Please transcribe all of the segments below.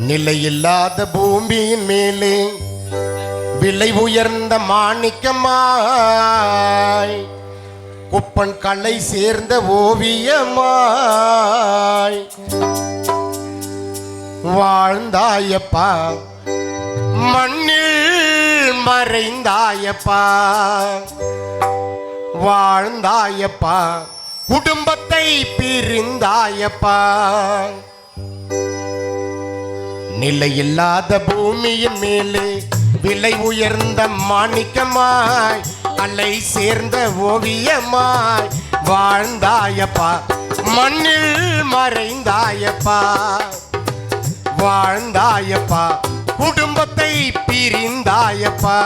நிலையில்லாத பூமியின் மேலே விலை உயர்ந்த மாணிக்கமாய் குப்பன் கலை சேர்ந்த ஓவியமாய் வாழ்ந்தாயப்பா, மண்ணில் மறைந்தாயப்பா, வாழ்ந்தாயப்பா, குடும்பத்தை பிரிந்தாயப்பா. நிலையில்லாத பூமியின் மேலே விலை உயர்ந்த மாணிக்கமாய் கலை சேர்ந்த ஓவியமாய் வாழ்ந்தாயப்பா, மண்ணில் மறைந்தாயப்பா, வாழ்ந்தாயப்பா, குடும்பத்தை பிரிந்தாயப்பா.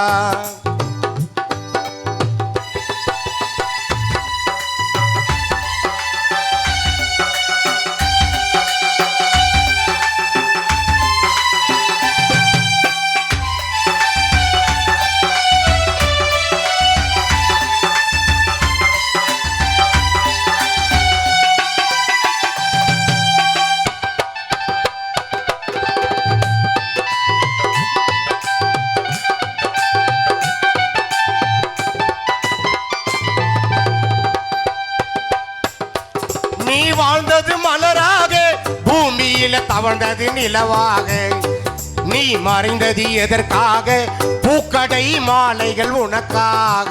நீ வாழ்ந்தது மலராக, பூமியில தவழ்ந்தது நிலவாக, நீ மறைந்தது எதற்காக, பூக்கடை மாலைகள் உனக்காக.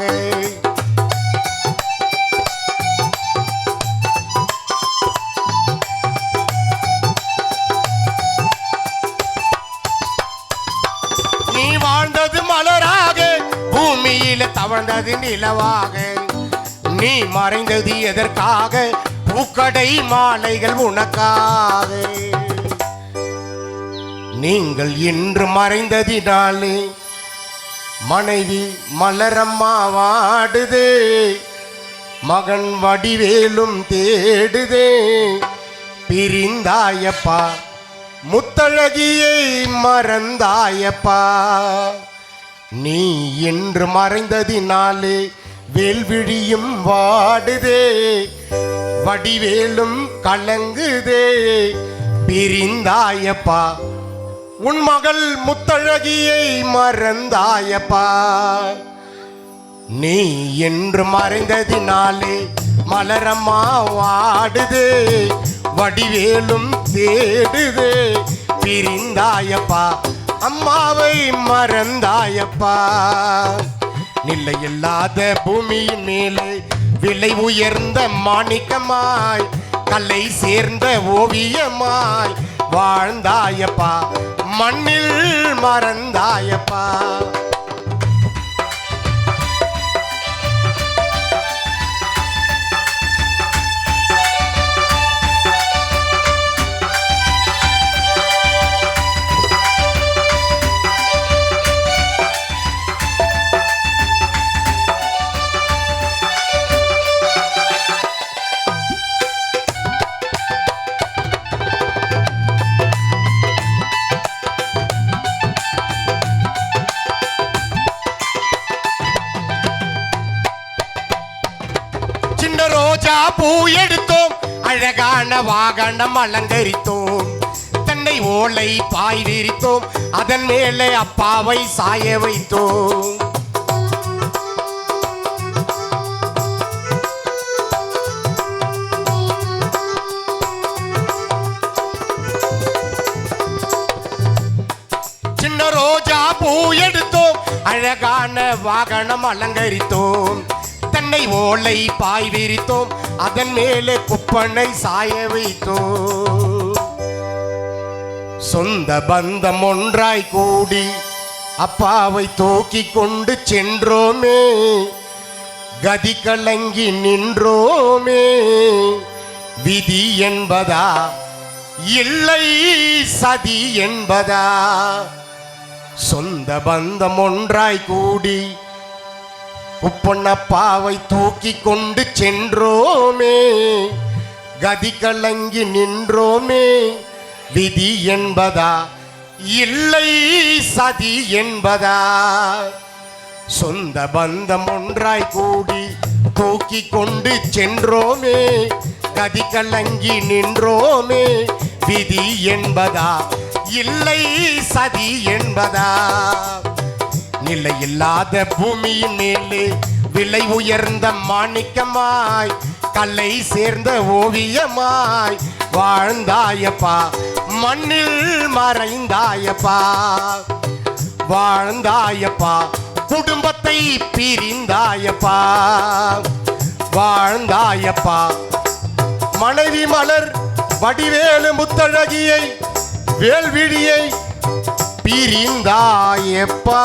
நீ வாழ்ந்தது மலராக, பூமியில தவழ்ந்தது நிலவாக, நீ மறைந்தது எதற்காக, பூக்கடை மாலைகள் உனக்காக. நீங்கள் இன்று மறைந்ததினாலே மனைவி மலரம்மா வாடுதே, மகன் வடிவேலும் தேடுதே. பிரிந்தாயப்பா, முத்தழகியை மறந்தாயப்பா. நீ இன்று மறைந்ததினாலே வேல்விழியும் வாடுதே, வடிவேலும் கலங்குதே. பிரிந்தாயப்பா, உன் மகள் முத்தழகியை மறந்தாயப்பா. நீ என்று மறைந்ததினாலே மலரம்மா வாடுதே, வடிவேலும் தேடுதே. பிரிந்தாயப்பா, அம்மாவை மறந்தாயப்பா. நிலையில்லாத பூமியின் மேலே விலை உயர்ந்த மாணிக்கமாய் கலை சேர்ந்த ஓவியமாய் வாழ்ந்தாயப்பா, மண்ணில் மறந்தாயப்பா. ரோஜா பூ எடுத்தோம், அழகான வாகனம் அலங்கரித்தோம், தென்னை ஓலை பாய் விரித்தோம், அதன் மேலே அப்பாவை சாய வைத்தோம். சின்ன ரோஜா பூ எடுத்தோம், அழகான வாகனம் அலங்கரித்தோம், தென்னை ஓலை பாய் விரித்தோம், அதன் மேலே குப்பனை சாய வைத்தோம். சொந்த பந்தம் ஒன்றாய் கூடி அப்பாவை தூக்கி கொண்டு சென்றோமே, கதி கலங்கி நின்றோமே. விதி என்பதா இல்லை சதி என்பதா? சொந்த பந்தம் ஒன்றாய் கூடி உப்பொன்னப்பாவை தூக்கி கொண்டு சென்றோமே, கதி கலங்கி நின்றோமே. விதி என்பதா இல்லை சதி என்பதா? சொந்த பந்தம் ஒன்றாய் கூடி தூக்கி கொண்டு சென்றோமே, கதி கலங்கி நின்றோமே. விதி என்பதா இல்லை சதி என்பதா? நிலையில்லாத பூமியின் மேலே விலை உயர்ந்த மாணிக்கமாய் கல்லை சேர்ந்த ஓவியமாய் வாழ்ந்தாயப்பா, மண்ணில் மறைந்தாயப்பா. வாழ்ந்தாயப்பா, குடும்பத்தை பிரிந்தாயப்பா. வாழ்ந்தாயப்பா, மனைவி மலர் வடிவேலு முத்தழகியை வேல்விழியை பிரிந்தாயப்பா.